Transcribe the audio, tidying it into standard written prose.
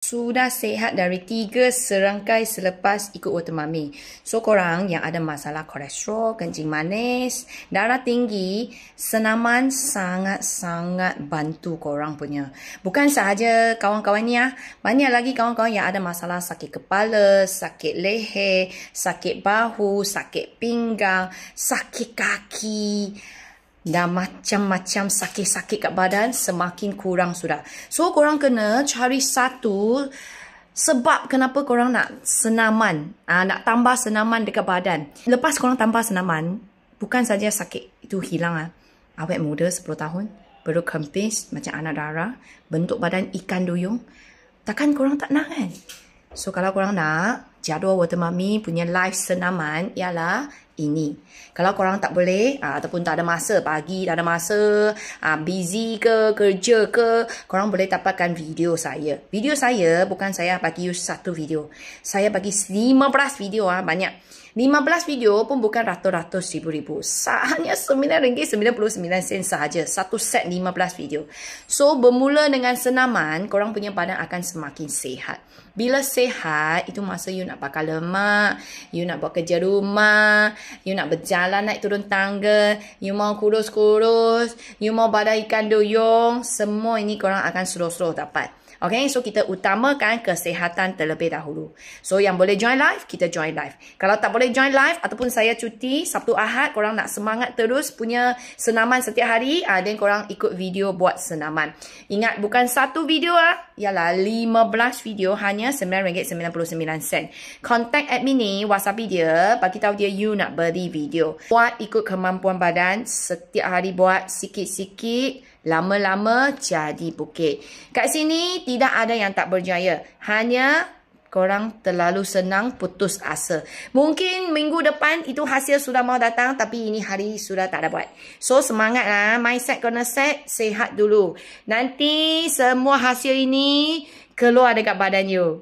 Sudah sihat dari 3 serangkai selepas ikut Water Mummy. So, korang yang ada masalah kolesterol, kencing manis, darah tinggi, senaman sangat-sangat bantu korang punya. Bukan sahaja kawan-kawan ni banyak lagi kawan-kawan yang ada masalah sakit kepala, sakit leher, sakit bahu, sakit pinggang, sakit kaki, dan macam-macam sakit-sakit kat badan semakin kurang sudah. So, korang kena cari satu sebab kenapa korang nak senaman. Nak tambah senaman dekat badan. Lepas korang tambah senaman, bukan saja sakit itu hilang. Awet muda 10 tahun, perut kempis macam anak darah, bentuk badan ikan duyung. Takkan korang tak nak kan? So, kalau korang nak, jadual Water Mummy punya live senaman ialah ini. Kalau korang tak boleh ataupun tak ada masa, pagi tak ada masa, busy ke, kerja ke, korang boleh dapatkan video saya. Video saya bukan saya bagi you satu video. Saya bagi 15 video, banyak. 15 video pun bukan ratus-ratus ribu-ribu. Hanya RM9.99 sahaja. Satu set 15 video. So, bermula dengan senaman, korang punya badan akan semakin sihat. Bila sihat, itu masa you nak bakar lemak, you nak buat kerja rumah, you nak berjalan naik turun tangga, you mau kurus-kurus, you mau badan ikan duyung, semua ini korang akan slow-slow dapat. Okay, so kita utamakan kesihatan terlebih dahulu. So, yang boleh join live, kita join live. Kalau tak boleh join live, ataupun saya cuti, Sabtu Ahad, korang nak semangat terus punya senaman setiap hari, then korang ikut video buat senaman. Ingat, bukan satu video ialah 15 video, hanya RM9.99. Contact admin ni, WhatsApp dia, bagi tahu dia you nak beli video. Buat ikut kemampuan badan, setiap hari buat sikit-sikit, lama-lama jadi bukit. Kat sini tidak ada yang tak berjaya. Hanya korang terlalu senang putus asa. Mungkin minggu depan itu hasil sudah mau datang, tapi ini hari sudah tak ada buat. So, semangat mindset kena set, sihat dulu. Nanti semua hasil ini keluar dekat badan you.